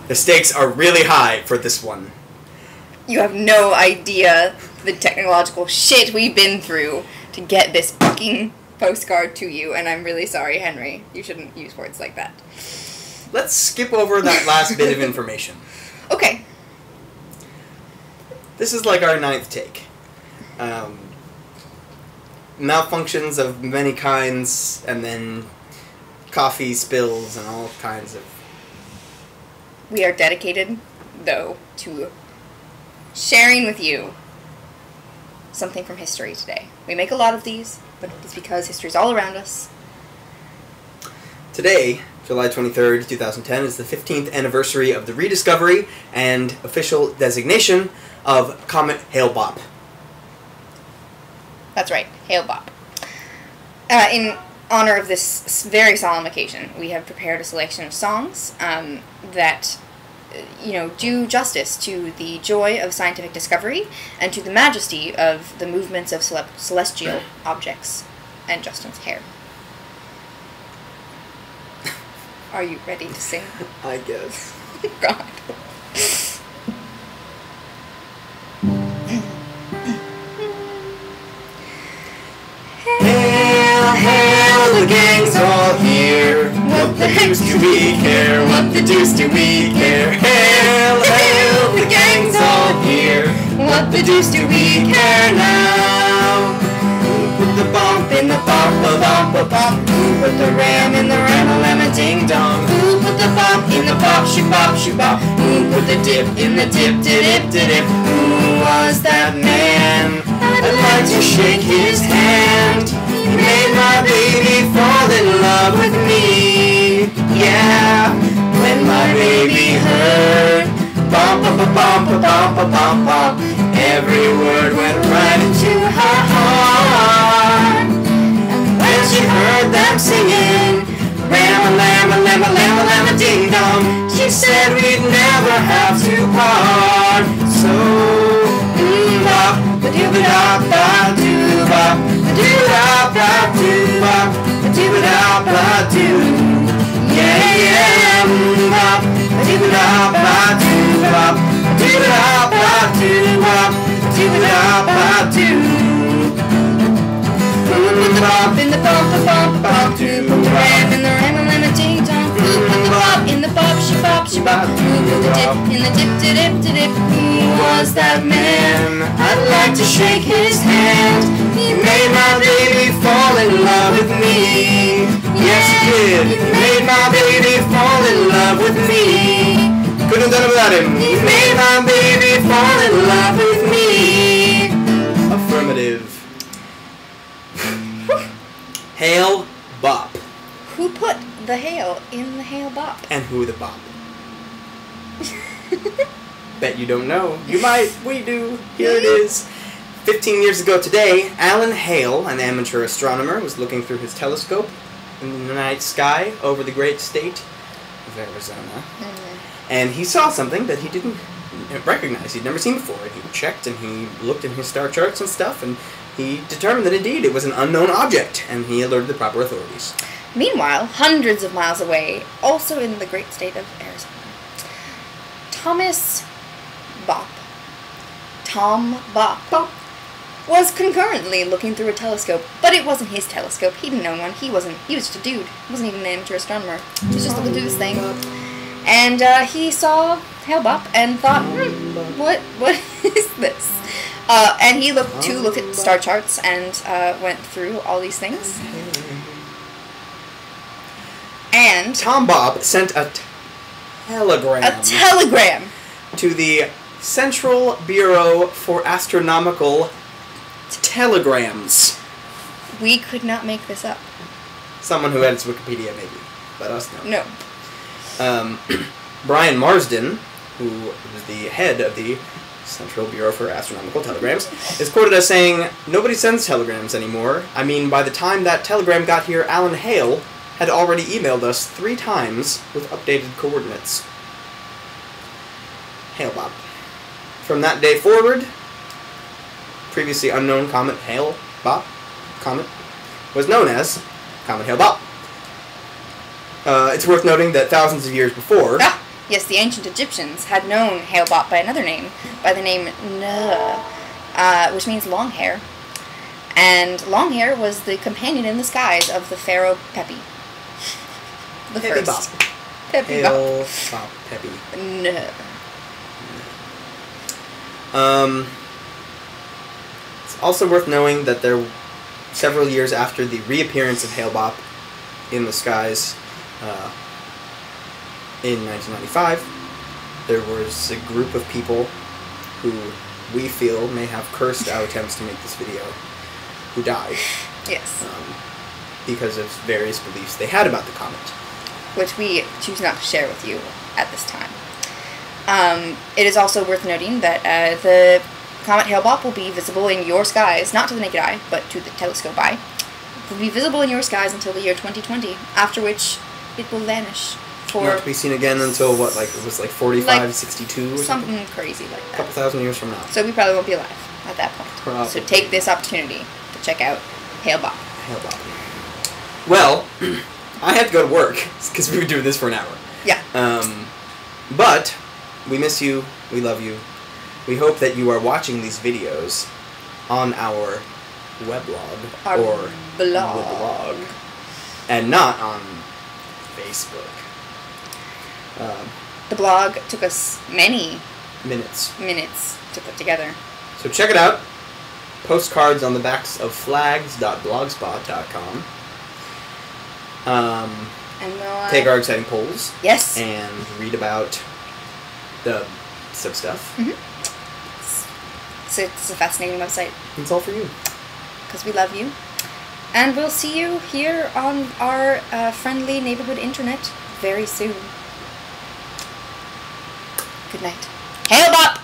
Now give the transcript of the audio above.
The stakes are really high for this one. You have no idea the technological shit we've been through to get this fucking postcard to you, and I'm really sorry, Henry. You shouldn't use words like that. Let's skip over that last bit of information. Okay. This is like our 9th take. Malfunctions of many kinds, and then coffee spills and all kinds of... We are dedicated, though, to sharing with you something from history today. We make a lot of these, but it's because history's all around us. Today, July 23rd, 2010, is the 15th anniversary of the rediscovery and official designation of comet Hale-Bopp. That's right, Hale-Bopp. In honor of this very solemn occasion, we have prepared a selection of songs that, do justice to the joy of scientific discovery and to the majesty of the movements of celestial objects and Justin's hair. Are you ready to sing? I guess. God. Hail, hail, the gang's all here. What the deuce do we care? What the deuce do we care? Hail, hail, the gang's all here. What the deuce do we care now? Who put the bump in the bump-a-bump-a-bump? Who put the ram in the ram-a-lam-a-ding-dong? Who put the bop in the bop-shoo-bop-shoo-bop? Who put the dip in the dip-de-dip-de-dip? Who was that man? I'd like to shake his hand. He made my baby fall in love with me. Yeah, when my baby heard bump-a-bump-a-bump-a-bump-a-bump, every word went right into her heart. And when she heard them singing ram-a-lam-a-lam-a-lam-a-lam-a-ding-dong, she said we'd never have to part. So, bop, ba-doo-ba-da-ba-doo-bop, ba-doo-da-ba-doo-bop, ba-doo-ba-da-ba-doo. Yeah, yeah, bop, ba-doo-ba-da-ba-doo-bop, ba-doo-ba-da-ba-doo-bop, ba-doo-ba-da-ba-doo. Put the bop in the bump-a-bump-a-bump, put the ram in the ram-a-lam-a-ding-dong, put the bop in the bop-shoo-bop-shoo-bop, put the dip in the dip-de-dip-de-dip. Who was that man? I'd like to shake his hand. He made my baby fall in love with me. Yes, he did. He made my baby fall in love with me. Couldn't have done it without him. He made my baby fall in love with me. Affirmative. Hale-Bopp. Who put the Hale in the Hale-Bopp? And who the Bop? Bet you don't know. You might. We do. Here it is. 15 years ago today, Alan Hale, an amateur astronomer, was looking through his telescope in the night sky over the great state of Arizona. And he saw something that he didn't recognize. He'd never seen before. He checked and he looked in his star charts and stuff, and he determined that indeed it was an unknown object, and he alerted the proper authorities. Meanwhile, hundreds of miles away, also in the great state of Arizona, Tom Bopp was concurrently looking through a telescope, but it wasn't his telescope. He didn't own one. He was just a dude. He wasn't even an amateur astronomer. He was just looking through this thing. And he saw Hale-Bopp and thought, what is this? And he looked at star charts and went through all these things. And Tom Bopp sent a telegram. To the Central Bureau for Astronomical Telegrams. We could not make this up. Someone who edits Wikipedia, maybe. Let us know. No. Brian Marsden, who was the head of the Central Bureau for Astronomical Telegrams, is quoted as saying, "Nobody sends telegrams anymore. I mean, by the time that telegram got here, Alan Hale had already emailed us 3 times with updated coordinates." Hale-Bopp. From that day forward, previously unknown comet Hale-Bopp comet was known as Comet Hale-Bopp. It's worth noting that thousands of years before, Yes, the ancient Egyptians had known Hale-Bopp by another name, by the name which means long hair. And long hair was the companion in the skies of the pharaoh Pepi. The Pepi first. Bop. Pepi Bop. Hale-Bopp Pepi. It's also worth knowing that several years after the reappearance of Hale-Bopp in the skies, in 1995, there was a group of people who we feel may have cursed our attempts to make this video, who died. Yes. Because of various beliefs they had about the comet. Which we choose not to share with you at this time. It is also worth noting that the comet Hale-Bopp will be visible in your skies, not to the naked eye, but to the telescope eye. It will be visible in your skies until the year 2020, after which it will vanish. Not to be seen again until, what, like, it was like 45, 62 or something? Something crazy like that. A couple thousand years from now. So we probably won't be alive at that point. Probably. So take this opportunity to check out Hale-Bopp. Hale-Bopp. Well, I have to go to work, because we were doing this for an hour. Yeah. But, we miss you, we love you. We hope that you are watching these videos on our weblog, or blog, and not on Facebook. The blog took us many minutes to put together. So check it out. Postcards on the backs of flags.blogspot.com. And we'll take our exciting polls. Yes. And read about the sub stuff. Mm-hmm. It's a fascinating website. It's all for you. Because we love you. And we'll see you here on our friendly neighborhood internet very soon. Good night. Hale-Bopp!